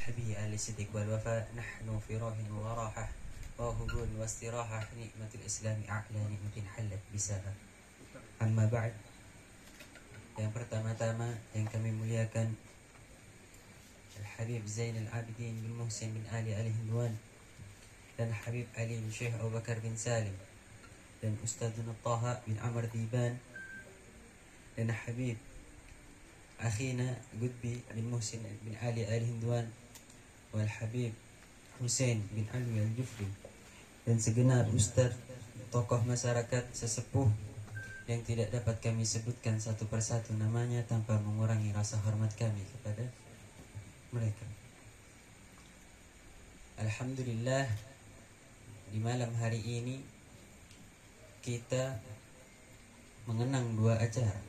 مرحبي أهل الصدق والوفاء، نحن في روح وراحة وهبون واستراحة، نعمة الإسلام أعلى نعمة حلت بساها. Amma ba'd. Yang pertama-tama yang kami muliakan Al-Habib Zainal Abidin bin Muhsin bin Ali Al-Hindwan dan Habib Ali bin Syekh Abu Bakar bin Salim dan Ustadzuna Taha bin Amr Diban dan Habib Akhina Gudbi bin Muhsin bin Ali Al-Hindwan wal Habib Hussein bin Alwi Al-Jufri dan segenap ustadz tokoh masyarakat sesepuh yang tidak dapat kami sebutkan satu persatu namanya tanpa mengurangi rasa hormat kami kepada mereka. Alhamdulillah, di malam hari ini kita mengenang dua acara.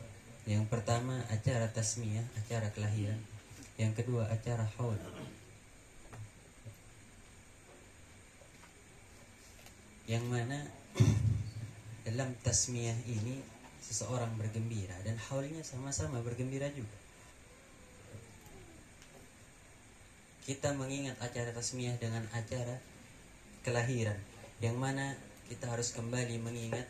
Yang pertama acara tasmiyah, acara kelahiran. Yang kedua acara haul. Yang mana dalam tasmiyah ini seseorang bergembira dan haulnya sama-sama bergembira juga. Kita mengingat acara tasmiyah dengan acara kelahiran, yang mana kita harus kembali mengingat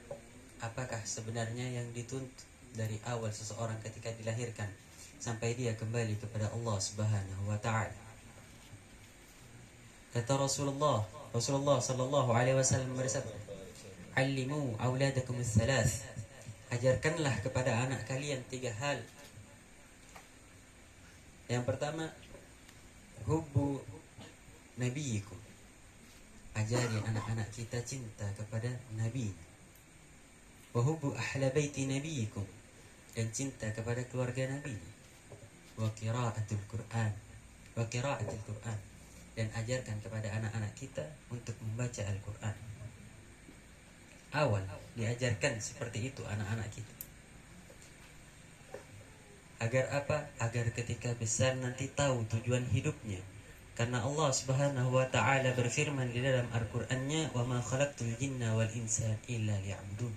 apakah sebenarnya yang dituntut dari awal seseorang ketika dilahirkan sampai dia kembali kepada Allah Subhanahu wa taala. Kata Rasulullah sallallahu alaihi wasallam bersabda, "Allimu auladakum ats-tsalath." Ajarkanlah kepada anak kalian tiga hal. Yang pertama, hubbu nabiyikum. Ajari anak-anak kita cinta kepada Nabi. Wa hubbu ahla baiti nabiyikum, dan cinta kepada keluarga Nabi. Wa qira'atul Qur'an. Wa qira'atul Qur'an, dan ajarkan kepada anak-anak kita untuk membaca Al-Qur'an. Awal diajarkan seperti itu anak-anak kita. Agar apa? Agar ketika besar nanti tahu tujuan hidupnya. Karena Allah Subhanahu wa taala berfirman di dalam Al-Qur'annya, "Wa ma khalaqtul jinna wal insa illa liya'budun."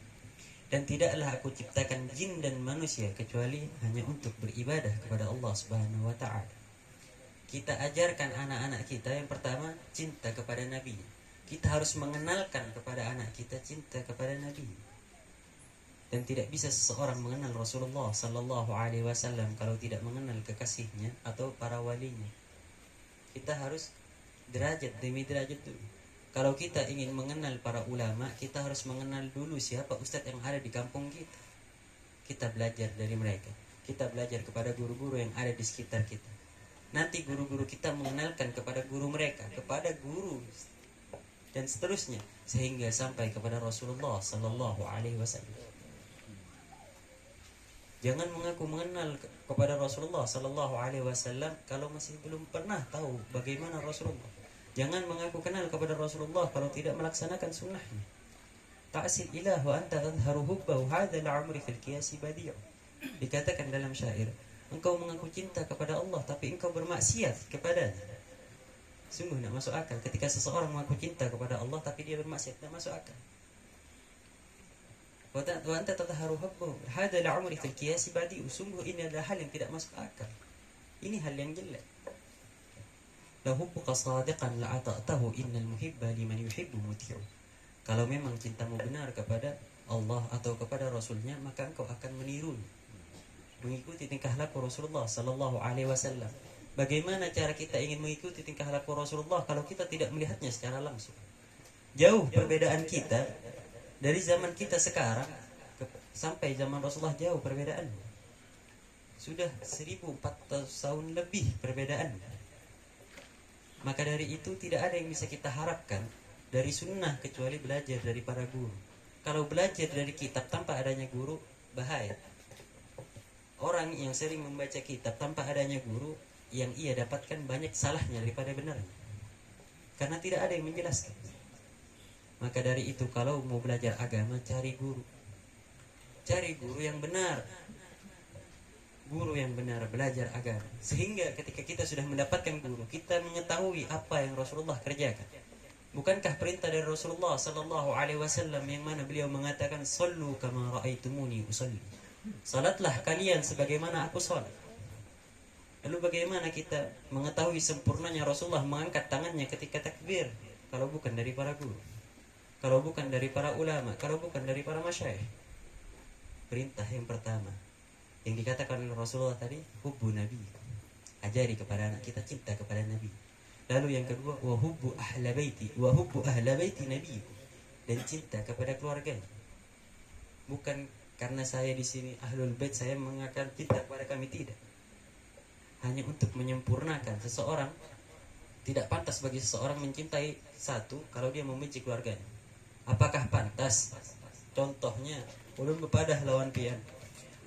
Dan tidaklah aku ciptakan jin dan manusia kecuali hanya untuk beribadah kepada Allah Subhanahu wa taala. Kita ajarkan anak-anak kita yang pertama cinta kepada Nabi. Kita harus mengenalkan kepada anak kita cinta kepada Nabi. Dan tidak bisa seseorang mengenal Rasulullah sallallahu alaihi wasallam kalau tidak mengenal kekasihnya atau para walinya. Kita harus derajat demi derajat dulu. Kalau kita ingin mengenal para ulama, kita harus mengenal dulu siapa ustadz yang ada di kampung kita. Kita belajar dari mereka. Kita belajar kepada guru-guru yang ada di sekitar kita. Nanti guru-guru kita mengenalkan kepada guru mereka, kepada guru, dan seterusnya sehingga sampai kepada Rasulullah sallallahu alaihi wasallam. Jangan mengaku mengenal kepada Rasulullah sallallahu alaihi wasallam kalau masih belum pernah tahu bagaimana Rasulullah. Jangan mengaku kenal kepada Rasulullah kalau tidak melaksanakan sunnahnya. Ta'sil ilah wa anta tadhharu hubbahu hadza al-'umri fil qiyas badi'. Dikatakan dalam syair, engkau mengaku cinta kepada Allah tapi engkau bermaksiat kepadanya. Sungguh tidak masuk akal ketika seseorang mengaku cinta kepada Allah tapi dia bermaksiat, tidak masuk akal. Wa anta tadhharu hubbahu hadza al-'umri fil qiyas badi'. Sungguh ini adalah hal yang tidak masuk akal. Ini hal yang jelek. La hubbuka shadiqan la ata'tahu innal muhibba liman yuhibbu muti'u. Kalau memang cintamu benar kepada Allah atau kepada Rasulnya, maka engkau akan menirunya, mengikuti tingkah laku Rasulullah sallallahu alaihi wasallam. Bagaimana cara kita ingin mengikuti tingkah laku Rasulullah kalau kita tidak melihatnya secara langsung? Jauh perbedaan kita dari zaman kita sekarang sampai zaman Rasulullah, jauh perbedaannya. Sudah 1400 tahun lebih perbedaan. Maka dari itu tidak ada yang bisa kita harapkan dari sunnah kecuali belajar dari para guru. Kalau belajar dari kitab tanpa adanya guru, bahaya. Orang yang sering membaca kitab tanpa adanya guru, yang ia dapatkan banyak salahnya daripada benarnya. Karena tidak ada yang menjelaskan. Maka dari itu kalau mau belajar agama, cari guru. Cari guru yang benar. Guru yang benar belajar agama. Sehingga ketika kita sudah mendapatkan guru, kita mengetahui apa yang Rasulullah kerjakan. Bukankah perintah dari Rasulullah sallallahu alaihi wasallam yang mana beliau mengatakan, "Shallu kama ra'aitumuni usalli." Salatlah kalian sebagaimana aku salat. Lalu bagaimana kita mengetahui sempurnanya Rasulullah mengangkat tangannya ketika takbir kalau bukan dari para guru, kalau bukan dari para ulama, kalau bukan dari para masyayikh? Perintah yang pertama yang dikatakan oleh Rasulullah tadi, hubbu nabi, ajari kepada anak kita cinta kepada nabi. Lalu yang kedua, wa hubbu ahla baiti, wa hubbu ahla baiti nabi, dan cinta kepada keluarganya. Bukan karena saya di sini ahlul bait saya mengatakan cinta kepada kami, tidak. Hanya untuk menyempurnakan seseorang. Tidak pantas bagi seseorang mencintai satu kalau dia membenci keluarganya. Apakah pantas? Contohnya, ulun bepadah lawan pian.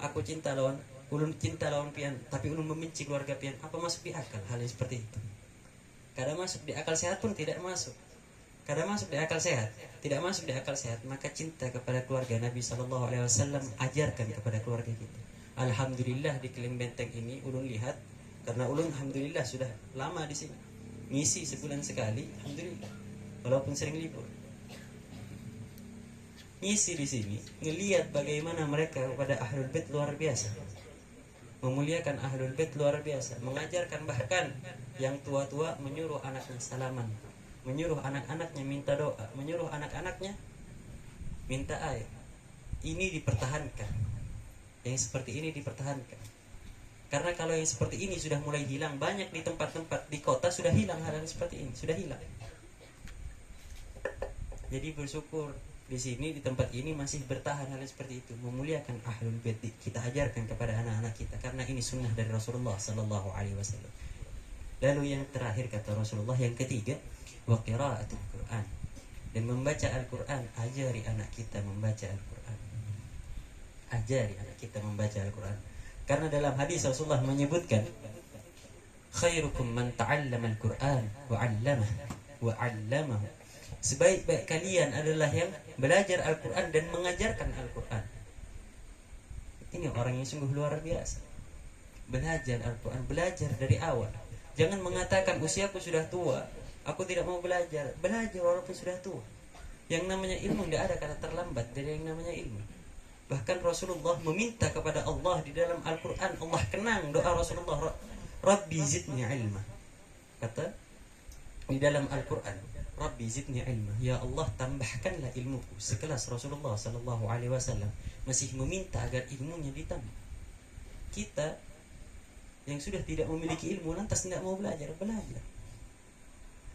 Aku cinta lawan ulun cinta lawan pian, tapi ulun membenci keluarga pian. Apa masuk di akal hal yang seperti itu? Kadang masuk di akal sehat pun tidak masuk. Kadang masuk di akal sehat, tidak masuk di akal sehat. Maka cinta kepada keluarga Nabi SAW ajarkan kepada keluarga kita. Alhamdulillah di Keleng Benteng ini ulun lihat, karena ulun alhamdulillah sudah lama di sini, ngisi sebulan sekali, alhamdulillah, walaupun sering libur. Ngisi di sini, ngelihat bagaimana mereka kepada ahlul bait luar biasa, memuliakan ahlul bait luar biasa, mengajarkan, bahkan yang tua-tua menyuruh anaknya salaman, menyuruh anak-anaknya minta doa, menyuruh anak-anaknya minta air. Ini dipertahankan, yang seperti ini dipertahankan. Karena kalau yang seperti ini sudah mulai hilang, banyak di tempat-tempat di kota sudah hilang hal yang seperti ini, sudah hilang. Jadi bersyukur di sini di tempat ini masih bertahan hal seperti itu, memuliakan ahlul bait, kita ajarkan kepada anak-anak kita, karena ini sunnah dari Rasulullah sallallahu alaihi wasallam. Lalu yang terakhir kata Rasulullah, yang ketiga, wa qiraatul Quran, dan membaca Al-Quran. Ajari anak kita membaca Al-Quran, ajari anak kita membaca Al-Quran. Karena dalam hadis Rasulullah menyebutkan, khairukum man ta'allama Al-Quran wa 'allamah wa 'allamahu, sebaik-baik kalian adalah yang belajar Al-Quran dan mengajarkan Al-Quran. Ini orang yang sungguh luar biasa. Belajar Al-Quran, belajar dari awal. Jangan mengatakan usiaku sudah tua, aku tidak mau belajar. Belajar walaupun sudah tua. Yang namanya ilmu tidak ada kata terlambat dari yang namanya ilmu. Bahkan Rasulullah meminta kepada Allah di dalam Al-Quran. Allah kenang doa Rasulullah, Rabbi zidni ilma. Kata di dalam Al-Quran, Rabbi zidni ilma, ya Allah tambahkanlah ilmuku. Sekelas Rasulullah sallallahu alaihi wasallam masih meminta agar ilmunya ditambah. Kita yang sudah tidak memiliki ilmu lantas tidak mau belajar.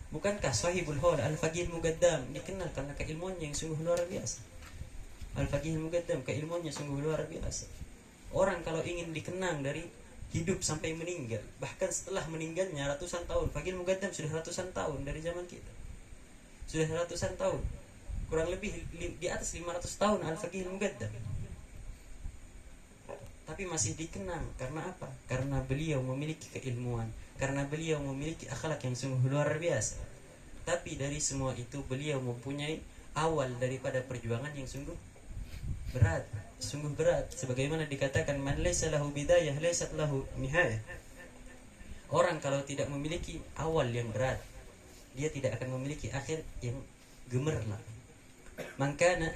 Bukankah Sahibul Haul Al-Faqih Al-Muqaddam dikenal karena keilmuannya yang sungguh luar biasa? Al-Faqih Al-Muqaddam keilmuannya sungguh luar biasa. Orang kalau ingin dikenang dari hidup sampai meninggal, bahkan setelah meninggalnya ratusan tahun, Faqih Al-Muqaddam sudah ratusan tahun dari zaman kita, sudah ratusan tahun, kurang lebih di atas 500 tahun Al-Faqih Al-Muqaddam, tapi masih dikenang. Karena apa? Karena beliau memiliki keilmuan, karena beliau memiliki akhlak yang sungguh luar biasa. Tapi dari semua itu beliau mempunyai awal daripada perjuangan yang sungguh berat, sungguh berat. Sebagaimana dikatakan, man laysa lahu bidayah laysat lahu nihayah. Orang kalau tidak memiliki awal yang berat, dia tidak akan memiliki akhir yang gemerlap. Man kana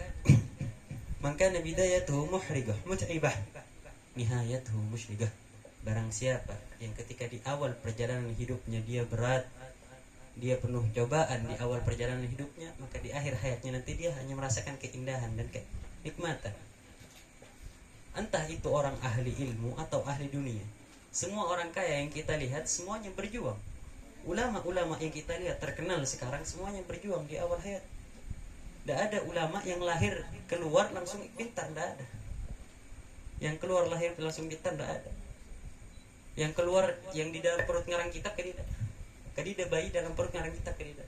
bidayatuhu muhrigah mut'ibah, nihayatuhu musyrigah. Barang siapa yang ketika di awal perjalanan hidupnya dia berat, dia penuh cobaan di awal perjalanan hidupnya, maka di akhir hayatnya nanti dia hanya merasakan keindahan dan kenikmatan. Entah itu orang ahli ilmu atau ahli dunia. Semua orang kaya yang kita lihat semuanya berjuang. Ulama-ulama yang kita lihat terkenal sekarang semuanya berjuang di awal hayat. Tidak ada ulama yang lahir keluar langsung pintar, tidak ada. Yang keluar lahir langsung pintar, tidak ada. Yang keluar yang di dalam perut ngarang kitab kadida bayi dalam perut ngarang kitab kadida.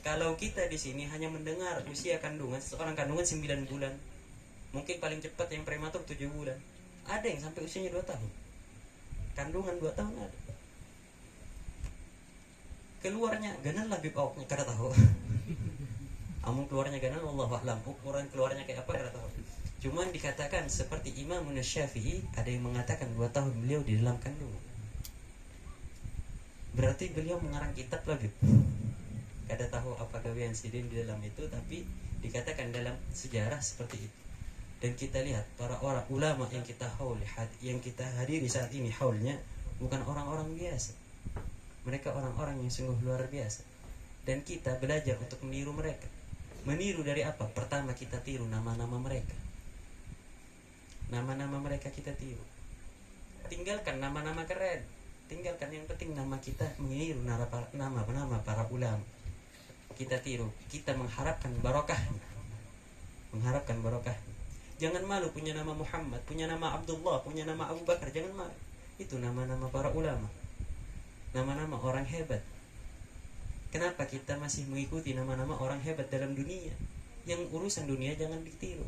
Kalau kita di sini hanya mendengar usia kandungan, seorang kandungan 9 bulan, mungkin paling cepat yang prematur 7 bulan. Ada yang sampai usianya 2 tahun. Kandungan 2 tahun ada. Keluarnya ganal lah bibawaknya kada tahu. Amun keluarnya ganal wallahu a'lam. Ukuran keluarnya kayak apa kada tahu. Cuman dikatakan seperti Imam Syafi'i, ada yang mengatakan 2 tahun beliau di dalam kandungan. Berarti beliau mengarang kitab lagi. Kada tahu apa gawean sidin di dalam itu, tapi dikatakan dalam sejarah seperti itu. Dan kita lihat para orang ulama yang kita hadiri saat ini haulnya bukan orang-orang biasa. Mereka orang-orang yang sungguh luar biasa. Dan kita belajar untuk meniru mereka. Meniru dari apa? Pertama kita tiru nama-nama mereka. Nama-nama mereka kita tiru. Tinggalkan nama-nama keren. Tinggalkan, yang penting nama kita meniru nama para ulama. Kita tiru, kita mengharapkan barokahnya. Mengharapkan barokahnya. Jangan malu punya nama Muhammad, punya nama Abdullah, punya nama Abu Bakar, jangan malu. Itu nama-nama para ulama. Nama-nama orang hebat. Kenapa kita masih mengikuti nama-nama orang hebat dalam dunia? Yang urusan dunia jangan ditiru.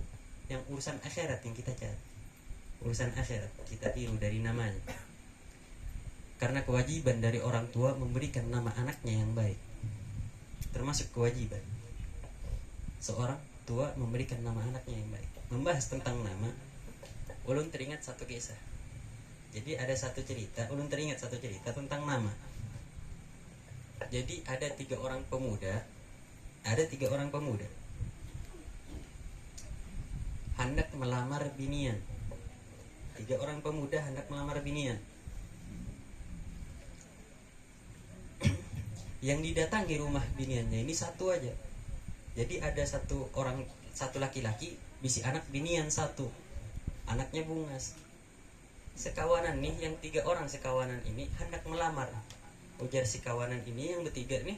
Yang urusan akhirat yang kita cari. Urusan akhirat kita tiru dari namanya. Karena kewajiban dari orang tua memberikan nama anaknya yang baik. Termasuk kewajiban seorang tua memberikan nama anaknya yang baik. Membahas tentang nama, ulun teringat satu kisah. Jadi ada satu cerita, ulun teringat satu cerita tentang nama. Jadi ada tiga orang pemuda hendak melamar binian. 3 orang pemuda hendak melamar binian. Yang didatangi rumah biniannya ini satu aja. Jadi ada satu laki-laki, bisi anak binian satu. Anaknya bungas. Sekawanan nih, yang 3 orang sekawanan ini hendak melamar. Ujar si kawanan ini yang bertiga nih,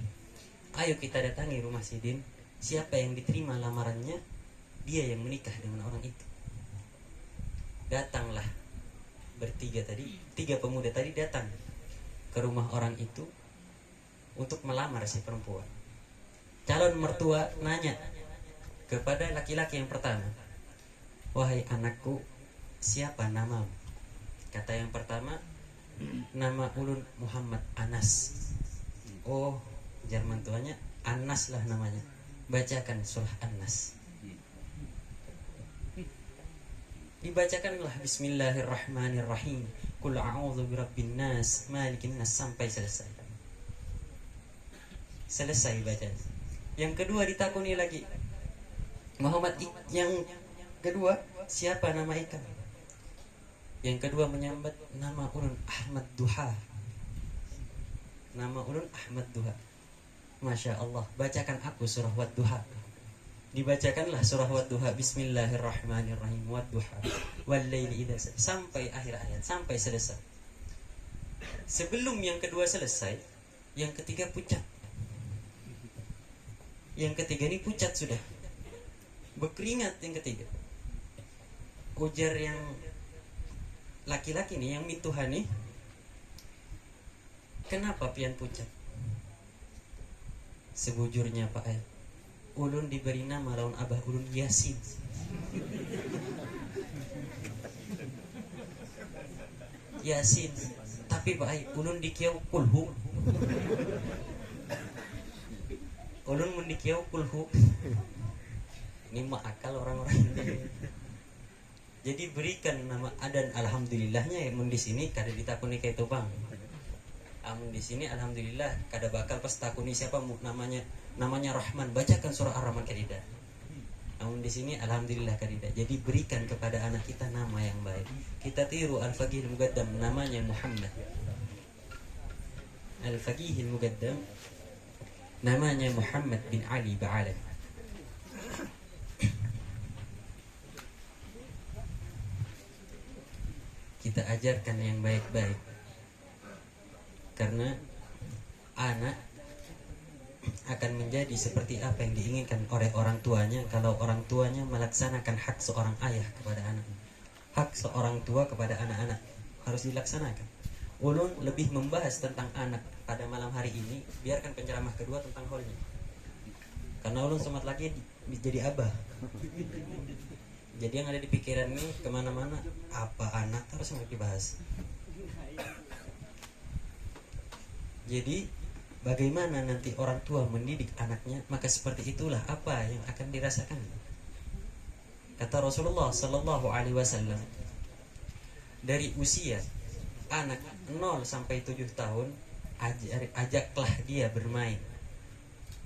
ayo kita datangi rumah Sidin. Siapa yang diterima lamarannya, dia yang menikah dengan orang itu. Datanglah bertiga tadi, 3 pemuda tadi datang ke rumah orang itu untuk melamar si perempuan. Calon mertua nanya kepada laki-laki yang pertama, wahai anakku, siapa namamu? Kata yang pertama, nama ulun Muhammad Anas. Oh, Jerman tuanya Anas lah namanya. Bacakan surah An-Nas. Dibacakanlah Bismillahirrahmanirrahim. Qul a'udzu birabbin nas, malikin nas, sampai selesai. Selesai bacaan. Yang kedua ditakuni lagi. Yang kedua, siapa nama ikan? Yang kedua menyambat, nama ulun Ahmad Duha. Nama ulun Ahmad Duha. Masya Allah, bacakan aku surah Wad-Duha. Dibacakanlah surah Wad-Duha. Bismillahirrahmanirrahim. Wad-Duha wal-laili idza saja, sampai akhir ayat, sampai selesai. Sebelum yang kedua selesai, yang ketiga pucat. Yang ketiga ini pucat sudah, berkeringat yang ketiga. Ujar yang laki-laki nih, yang mituhan nih, kenapa pian pucat? Sebujurnya Pak Ayat, ulun diberi nama lawan abah ulun Yasin. Yasin. Tapi Pak Ayat, ulun dikiau kulhu. Ulun mendikiau kulhu. Ini mah akal orang-orang ini. Jadi berikan nama adan, alhamdulillahnya ya mun di sini kada ditakuni kayak itu bang. Amun di sini alhamdulillah kada bakal pas takuni siapa namanya Rahman, bacakan surah Ar-Rahman kadida. Amun di sini alhamdulillah kadida. Jadi berikan kepada anak kita nama yang baik. Kita tiru Al-Faqihil Muqaddam, namanya Muhammad. Al-Faqihil Muqaddam namanya Muhammad bin Ali Ba'ala. Kita ajarkan yang baik-baik. Karena anak akan menjadi seperti apa yang diinginkan oleh orang tuanya kalau orang tuanya melaksanakan hak seorang ayah kepada anak. Hak seorang tua kepada anak-anak harus dilaksanakan. Ulun lebih membahas tentang anak pada malam hari ini. Biarkan penceramah kedua tentang holnya. Karena ulun semat lagi jadi abah. Jadi yang ada di pikiran ini kemana-mana, apa anak harus yang dibahas. Jadi bagaimana nanti orang tua mendidik anaknya, maka seperti itulah apa yang akan dirasakan. Kata Rasulullah Sallallahu Alaihi Wasallam, dari usia anak 0 sampai 7 tahun ajaklah dia bermain.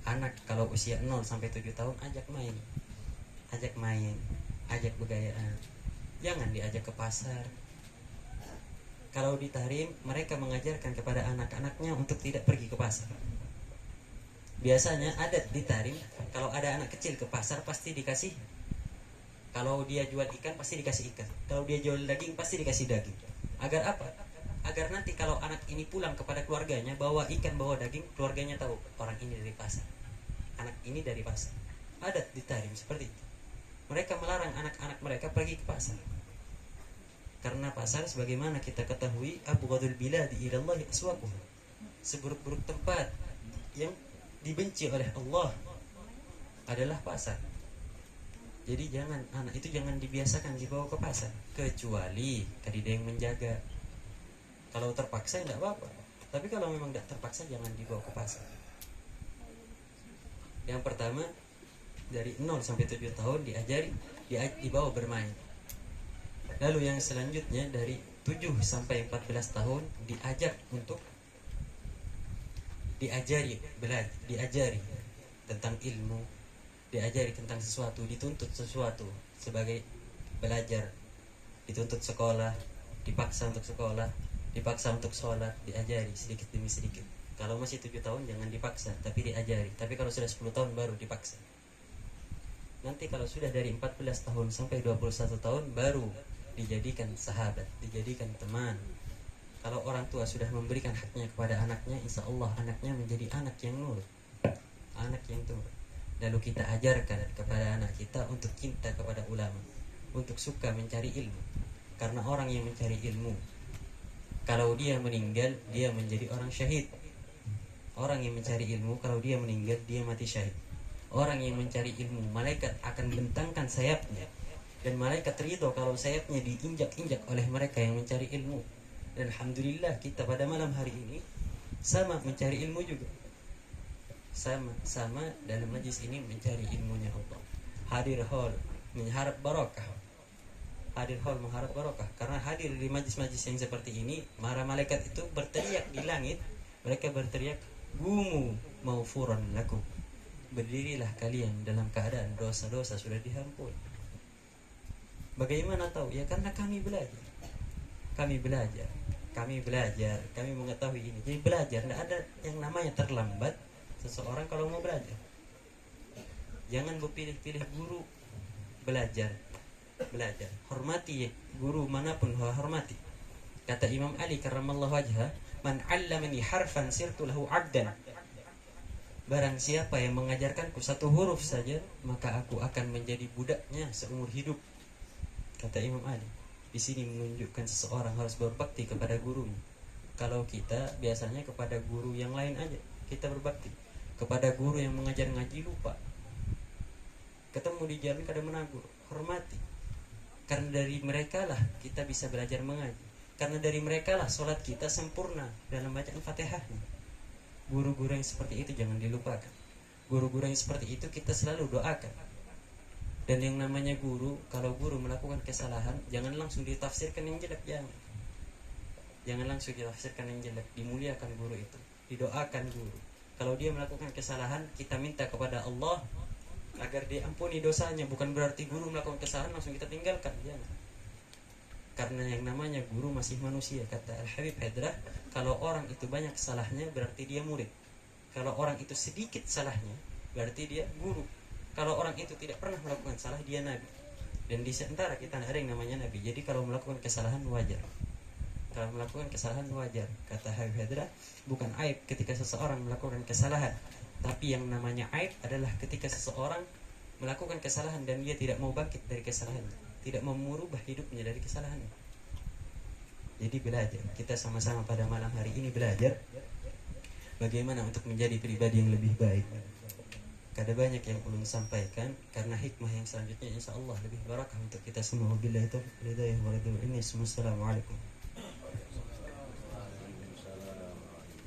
Anak kalau usia 0 sampai 7 tahun ajak main. ajak begayaan, jangan diajak ke pasar. Kalau di Tahrim, mereka mengajarkan kepada anak-anaknya untuk tidak pergi ke pasar. Biasanya adat di Tahrim, kalau ada anak kecil ke pasar pasti dikasih. Kalau dia jual ikan pasti dikasih ikan. Kalau dia jual daging pasti dikasih daging. Agar apa? Agar nanti kalau anak ini pulang kepada keluarganya bawa ikan, bawa daging, keluarganya tahu orang ini dari pasar. Anak ini dari pasar. Adat di Tahrim seperti itu. Mereka melarang anak-anak mereka pergi ke pasar. Karena pasar sebagaimana kita ketahui abghadul biladi ilallahi aswaquh. Seburuk-buruk tempat yang dibenci oleh Allah adalah pasar. Jadi anak itu jangan dibiasakan dibawa ke pasar, kecuali ada yang menjaga. Kalau terpaksa tidak apa-apa. Tapi kalau memang tidak terpaksa jangan dibawa ke pasar. Yang pertama, dari 0 sampai 7 tahun dibawa bermain. Lalu yang selanjutnya dari 7 sampai 14 tahun diajak untuk diajari tentang ilmu, diajari tentang sesuatu, dituntut sesuatu sebagai belajar, dituntut sekolah, dipaksa untuk sekolah, dipaksa untuk sholat, diajari sedikit demi sedikit. Kalau masih 7 tahun jangan dipaksa, tapi diajari. Tapi kalau sudah 10 tahun baru dipaksa. Nanti kalau sudah dari 14 tahun sampai 21 tahun baru dijadikan sahabat, dijadikan teman. Kalau orang tua sudah memberikan haknya kepada anaknya, insya Allah anaknya menjadi anak yang nurut, anak yang turut. Lalu kita ajarkan kepada anak kita untuk cinta kepada ulama, untuk suka mencari ilmu. Karena orang yang mencari ilmu, kalau dia meninggal, dia menjadi orang syahid. Orang yang mencari ilmu, kalau dia meninggal, dia mati syahid. Orang yang mencari ilmu, malaikat akan bentangkan sayapnya, dan malaikat ridho kalau sayapnya diinjak-injak oleh mereka yang mencari ilmu. Dan alhamdulillah kita pada malam hari ini sama mencari ilmu juga. Sama dalam majlis ini mencari ilmunya Allah. Hadir hall mengharap barokah. Hadir hall mengharap barokah. Karena hadir di majlis-majlis yang seperti ini, para malaikat itu berteriak di langit. Mereka berteriak, "Gumu maufuran lakum." Berdirilah kalian dalam keadaan dosa-dosa sudah diampuni. Bagaimana tahu? Ya karena kami belajar, kami mengetahui ini. Jadi belajar, tidak ada yang namanya terlambat seseorang kalau mau belajar. Jangan berpilih-pilih guru. Belajar. Hormati guru manapun, hormati. Kata Imam Ali karramallahu wajhah, "Man 'allamani harfan sirtu lahu 'abdan." Barang siapa yang mengajarkanku satu huruf saja, maka aku akan menjadi budaknya seumur hidup. Kata Imam Ali. Di sini menunjukkan seseorang harus berbakti kepada gurunya. Kalau kita biasanya kepada guru yang lain aja kita berbakti. Kepada guru yang mengajar ngaji lupa. Ketemu di jalan kadang menegur, hormati. Karena dari mereka lah kita bisa belajar mengaji. Karena dari mereka lah sholat kita sempurna dalam bacaan Fatihahnya. Guru-guru yang seperti itu jangan dilupakan. Guru-guru yang seperti itu kita selalu doakan. Dan yang namanya guru, kalau guru melakukan kesalahan, jangan langsung ditafsirkan yang jelek, jangan langsung ditafsirkan yang jelek. Dimuliakan guru itu, didoakan guru. Kalau dia melakukan kesalahan, kita minta kepada Allah agar diampuni dosanya. Bukan berarti guru melakukan kesalahan langsung kita tinggalkan, jangan. Karena yang namanya guru masih manusia. Kata Al-Habib Hadrah, kalau orang itu banyak salahnya berarti dia murid. Kalau orang itu sedikit salahnya berarti dia guru. Kalau orang itu tidak pernah melakukan salah, dia nabi. Dan di antara kita tidak ada yang namanya nabi. Jadi kalau melakukan kesalahan wajar. Kalau melakukan kesalahan wajar. Kata Habib Hadrah, bukan aib ketika seseorang melakukan kesalahan, tapi yang namanya aib adalah ketika seseorang melakukan kesalahan dan dia tidak mau bangkit dari kesalahannya, tidak mau merubah hidupnya dari kesalahannya. Jadi belajar. Kita sama-sama pada malam hari ini belajar bagaimana untuk menjadi pribadi yang lebih baik. Ada banyak yang perlu disampaikan, karena hikmah yang selanjutnya insya Allah lebih barakah untuk kita semua. Wabillahi taufiq wal hidayah. Assalamualaikum.